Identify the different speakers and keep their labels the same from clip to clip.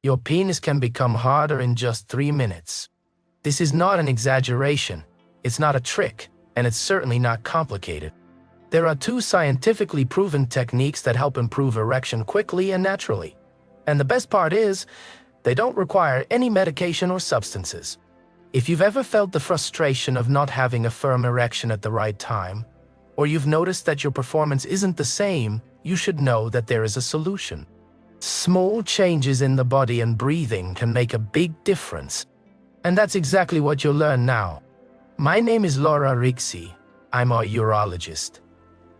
Speaker 1: Your penis can become harder in just 3 minutes. This is not an exaggeration, it's not a trick, and it's certainly not complicated. There are 2 scientifically proven techniques that help improve erection quickly and naturally. And the best part is, they don't require any medication or substances. If you've ever felt the frustration of not having a firm erection at the right time, or you've noticed that your performance isn't the same, you should know that there is a solution. Small changes in the body and breathing can make a big difference. And that's exactly what you'll learn now. My name is Laura Rixi. I'm a urologist.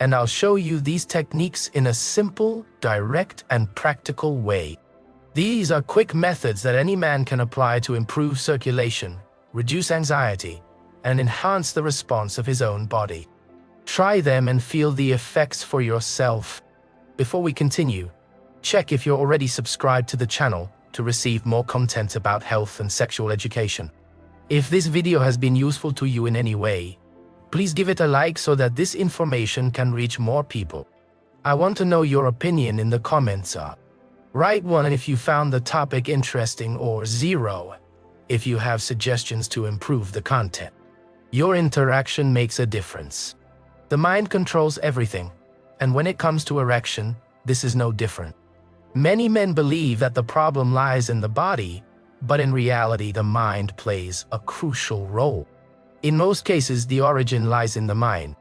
Speaker 1: And I'll show you these techniques in a simple, direct, and practical way. These are quick methods that any man can apply to improve circulation, reduce anxiety, and enhance the response of his own body. Try them and feel the effects for yourself. Before we continue, check if you're already subscribed to the channel to receive more content about health and sexual education. If this video has been useful to you in any way, please give it a like so that this information can reach more people. I want to know your opinion in the comments. Write 1 if you found the topic interesting, or 0 if you have suggestions to improve the content. Your interaction makes a difference. The mind controls everything, and when it comes to erection, this is no different. Many men believe that the problem lies in the body, but in reality the mind plays a crucial role. In most cases, the origin lies in the mind.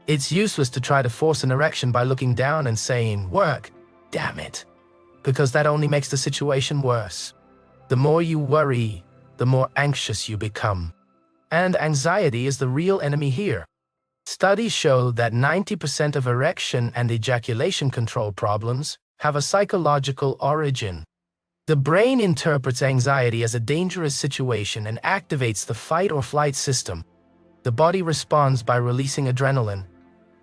Speaker 1: It's useless to try to force an erection by looking down and saying, "Work, damn it," because that only makes the situation worse. The more you worry, the more anxious you become. And anxiety is the real enemy here. Studies show that 90% of erection and ejaculation control problems have a psychological origin. The brain interprets anxiety as a dangerous situation and activates the fight or flight system. The body responds by releasing adrenaline,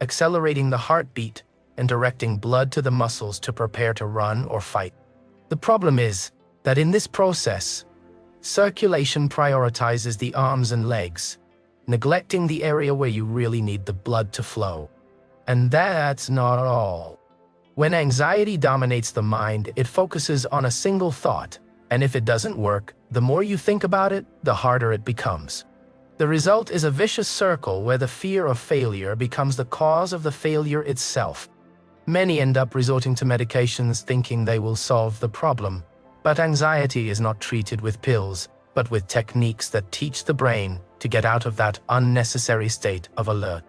Speaker 1: accelerating the heartbeat, and directing blood to the muscles to prepare to run or fight. The problem is that in this process, circulation prioritizes the arms and legs, neglecting the area where you really need the blood to flow. And that's not all. When anxiety dominates the mind, it focuses on a single thought, and if it doesn't work, the more you think about it, the harder it becomes. The result is a vicious circle where the fear of failure becomes the cause of the failure itself. Many end up resorting to medications thinking they will solve the problem, but anxiety is not treated with pills, but with techniques that teach the brain to get out of that unnecessary state of alert.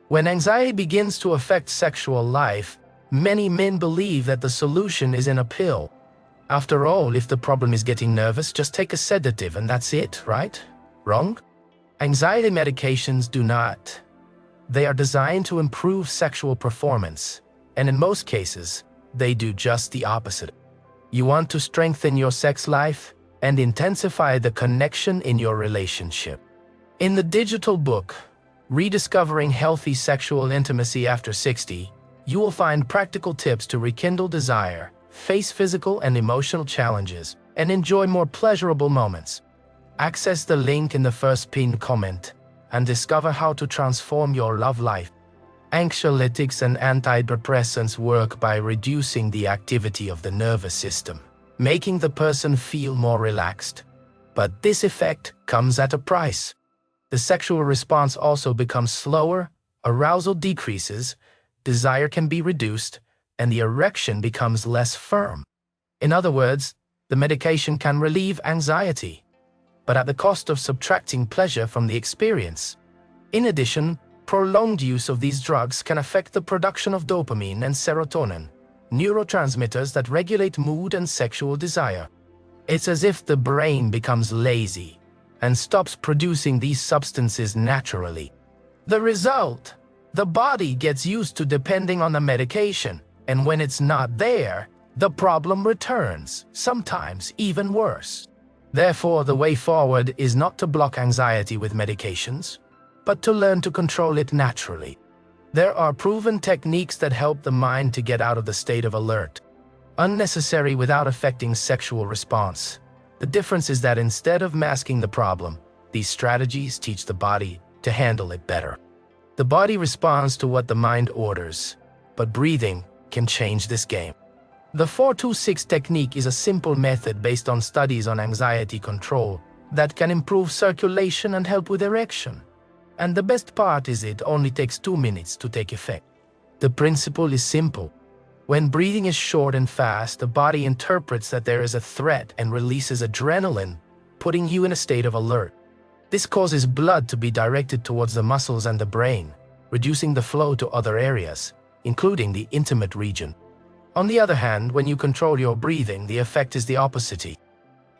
Speaker 1: When anxiety begins to affect sexual life, many men believe that the solution is in a pill. After all, if the problem is getting nervous, just take a sedative and that's it, right? Wrong? Anxiety medications do not. They are designed to improve sexual performance, and in most cases, they do just the opposite. You want to strengthen your sex life and intensify the connection in your relationship. In the digital book, Rediscovering Healthy Sexual Intimacy After 60, you will find practical tips to rekindle desire, face physical and emotional challenges, and enjoy more pleasurable moments. Access the link in the first pinned comment and discover how to transform your love life. Anxiolytics and antidepressants work by reducing the activity of the nervous system, making the person feel more relaxed. But this effect comes at a price. The sexual response also becomes slower, arousal decreases, desire can be reduced, and the erection becomes less firm. In other words, the medication can relieve anxiety, but at the cost of subtracting pleasure from the experience. In addition, prolonged use of these drugs can affect the production of dopamine and serotonin, neurotransmitters that regulate mood and sexual desire. It's as if the brain becomes lazy and stops producing these substances naturally. The result? The body gets used to depending on the medication, and when it's not there, the problem returns, sometimes even worse. Therefore, the way forward is not to block anxiety with medications, but to learn to control it naturally. There are proven techniques that help the mind to get out of the state of alert, unnecessary without affecting sexual response. The difference is that instead of masking the problem, these strategies teach the body to handle it better. The body responds to what the mind orders, but breathing can change this game. The 4-2-6 technique is a simple method based on studies on anxiety control that can improve circulation and help with erection. And the best part is it only takes 2 minutes to take effect. The principle is simple. When breathing is short and fast, the body interprets that there is a threat and releases adrenaline, putting you in a state of alert. This causes blood to be directed towards the muscles and the brain, reducing the flow to other areas, including the intimate region. On the other hand, when you control your breathing, the effect is the opposite.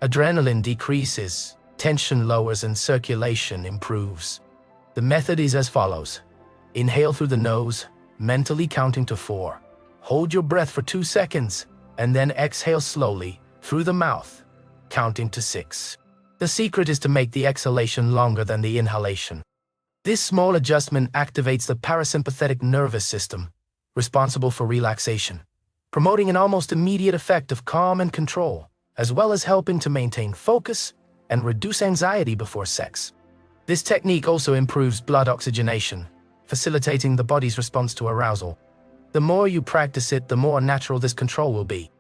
Speaker 1: Adrenaline decreases, tension lowers, and circulation improves. The method is as follows. Inhale through the nose, mentally counting to 4. Hold your breath for 2 seconds, and then exhale slowly through the mouth, counting to 6. The secret is to make the exhalation longer than the inhalation. This small adjustment activates the parasympathetic nervous system, responsible for relaxation, promoting an almost immediate effect of calm and control, as well as helping to maintain focus and reduce anxiety before sex. This technique also improves blood oxygenation, facilitating the body's response to arousal. The more you practice it, the more natural this control will be.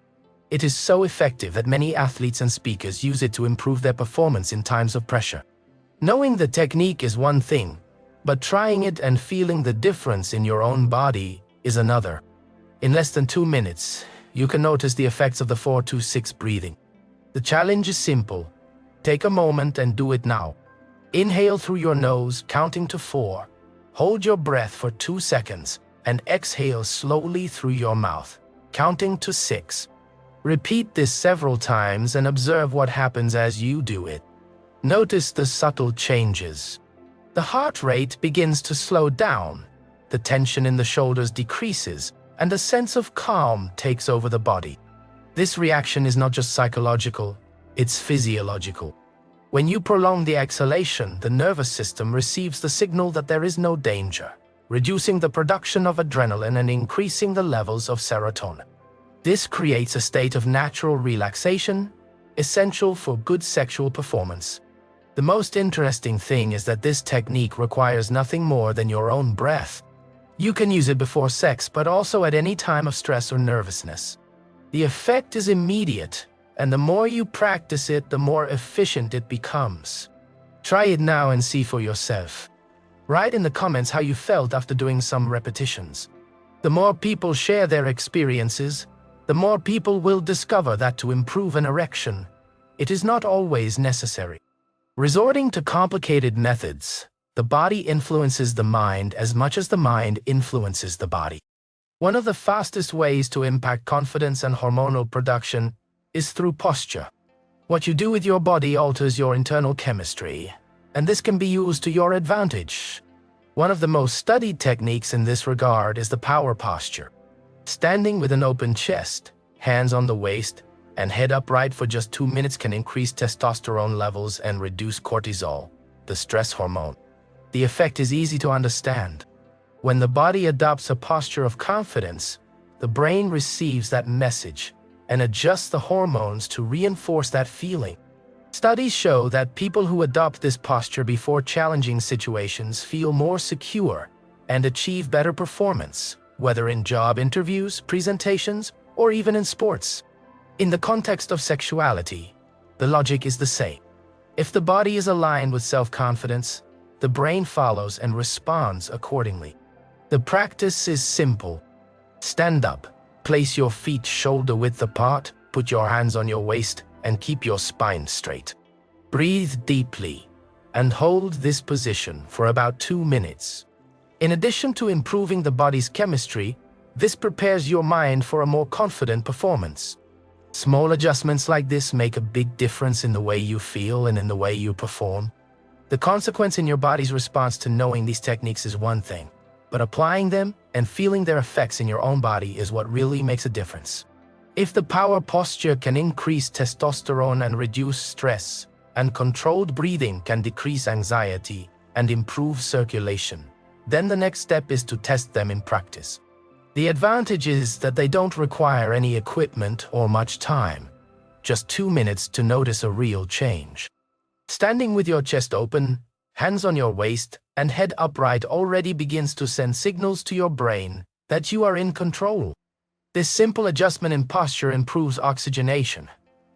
Speaker 1: It is so effective that many athletes and speakers use it to improve their performance in times of pressure. Knowing the technique is one thing, but trying it and feeling the difference in your own body is another. In less than 2 minutes, you can notice the effects of the 4-2-6 breathing. The challenge is simple. Take a moment and do it now. Inhale through your nose, counting to 4. Hold your breath for 2 seconds and exhale slowly through your mouth, counting to 6. Repeat this several times and observe what happens as you do it. Notice the subtle changes. The heart rate begins to slow down, the tension in the shoulders decreases, and a sense of calm takes over the body. This reaction is not just psychological, it's physiological. When you prolong the exhalation, the nervous system receives the signal that there is no danger, reducing the production of adrenaline and increasing the levels of serotonin. This creates a state of natural relaxation, essential for good sexual performance. The most interesting thing is that this technique requires nothing more than your own breath. You can use it before sex, but also at any time of stress or nervousness. The effect is immediate, and the more you practice it, the more efficient it becomes. Try it now and see for yourself. Write in the comments how you felt after doing some repetitions. The more people share their experiences, the more people will discover that to improve an erection, it is not always necessary. Resorting to complicated methods, the body influences the mind as much as the mind influences the body. One of the fastest ways to impact confidence and hormonal production is through posture. What you do with your body alters your internal chemistry, and this can be used to your advantage. One of the most studied techniques in this regard is the power posture. Standing with an open chest, hands on the waist, and head upright for just 2 minutes can increase testosterone levels and reduce cortisol, the stress hormone. The effect is easy to understand. When the body adopts a posture of confidence, the brain receives that message and adjusts the hormones to reinforce that feeling. Studies show that people who adopt this posture before challenging situations feel more secure and achieve better performance, whether in job interviews, presentations, or even in sports. In the context of sexuality, the logic is the same. If the body is aligned with self-confidence, the brain follows and responds accordingly. The practice is simple. Stand up, place your feet shoulder-width apart, put your hands on your waist, and keep your spine straight. Breathe deeply and hold this position for about 2 minutes. In addition to improving the body's chemistry, this prepares your mind for a more confident performance. Small adjustments like this make a big difference in the way you feel and in the way you perform. The consequence in your body's response to knowing these techniques is one thing, but applying them and feeling their effects in your own body is what really makes a difference. If the power posture can increase testosterone and reduce stress, and controlled breathing can decrease anxiety and improve circulation, then the next step is to test them in practice. The advantage is that they don't require any equipment or much time, just 2 minutes to notice a real change. Standing with your chest open, hands on your waist, and head upright already begins to send signals to your brain that you are in control. This simple adjustment in posture improves oxygenation,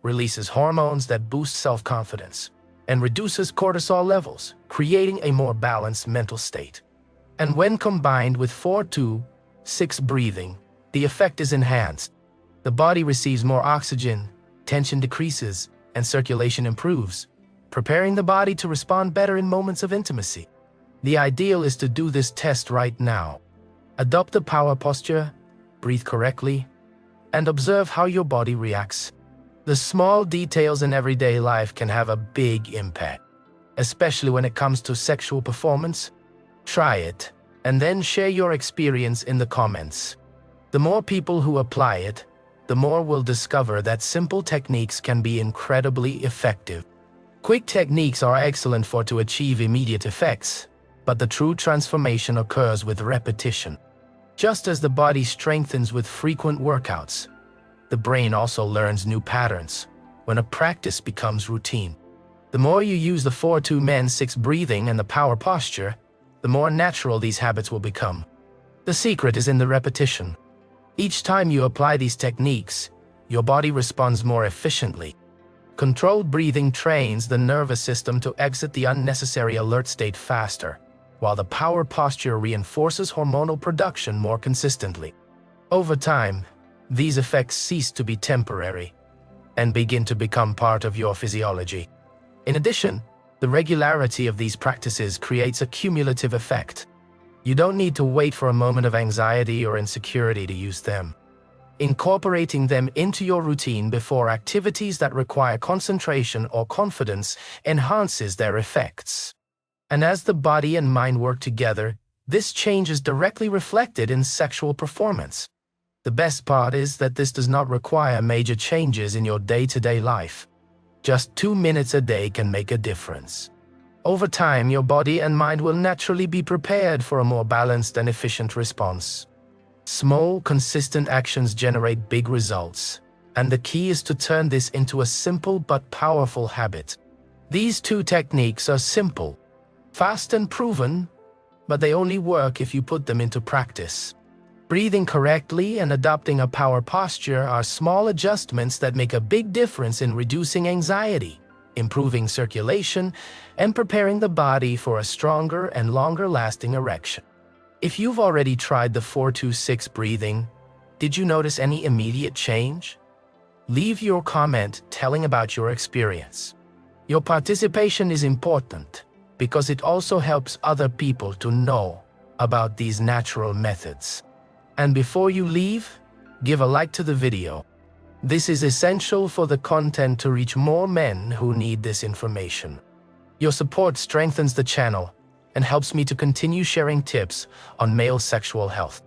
Speaker 1: releases hormones that boost self-confidence, and reduces cortisol levels, creating a more balanced mental state. And when combined with 4-2-6 breathing, the effect is enhanced. The body receives more oxygen, tension decreases, and circulation improves, preparing the body to respond better in moments of intimacy. The ideal is to do this test right now. Adopt the power posture, breathe correctly, and observe how your body reacts. The small details in everyday life can have a big impact, especially when it comes to sexual performance. Try it, and then share your experience in the comments. The more people who apply it, the more we'll discover that simple techniques can be incredibly effective. Quick techniques are excellent to achieve immediate effects, but the true transformation occurs with repetition. Just as the body strengthens with frequent workouts, the brain also learns new patterns when a practice becomes routine. The more you use the 4-2-6 breathing and the power posture, the more natural these habits will become. The secret is in the repetition. Each time you apply these techniques, your body responds more efficiently. Controlled breathing trains the nervous system to exit the unnecessary alert state faster, while the power posture reinforces hormonal production more consistently. Over time, these effects cease to be temporary and begin to become part of your physiology. In addition, the regularity of these practices creates a cumulative effect. You don't need to wait for a moment of anxiety or insecurity to use them. Incorporating them into your routine before activities that require concentration or confidence enhances their effects. And as the body and mind work together, this change is directly reflected in sexual performance. The best part is that this does not require major changes in your day-to-day life. Just 2 minutes a day can make a difference. Over time, your body and mind will naturally be prepared for a more balanced and efficient response. Small, consistent actions generate big results, and the key is to turn this into a simple but powerful habit. These two techniques are simple, fast and proven, but they only work if you put them into practice. Breathing correctly and adopting a power posture are small adjustments that make a big difference in reducing anxiety, improving circulation, and preparing the body for a stronger and longer-lasting erection. If you've already tried the 4-2-6 breathing, did you notice any immediate change? Leave your comment telling about your experience. Your participation is important because it also helps other people to know about these natural methods. And before you leave, give a like to the video. This is essential for the content to reach more men who need this information. Your support strengthens the channel and helps me to continue sharing tips on male sexual health.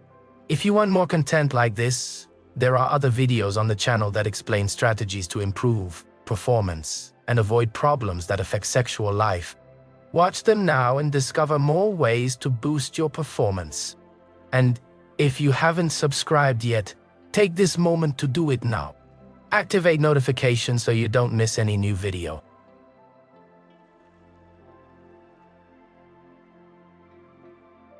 Speaker 1: If you want more content like this, there are other videos on the channel that explain strategies to improve performance and avoid problems that affect sexual life. Watch them now and discover more ways to boost your performance. And if you haven't subscribed yet, take this moment to do it now. Activate notifications so you don't miss any new video.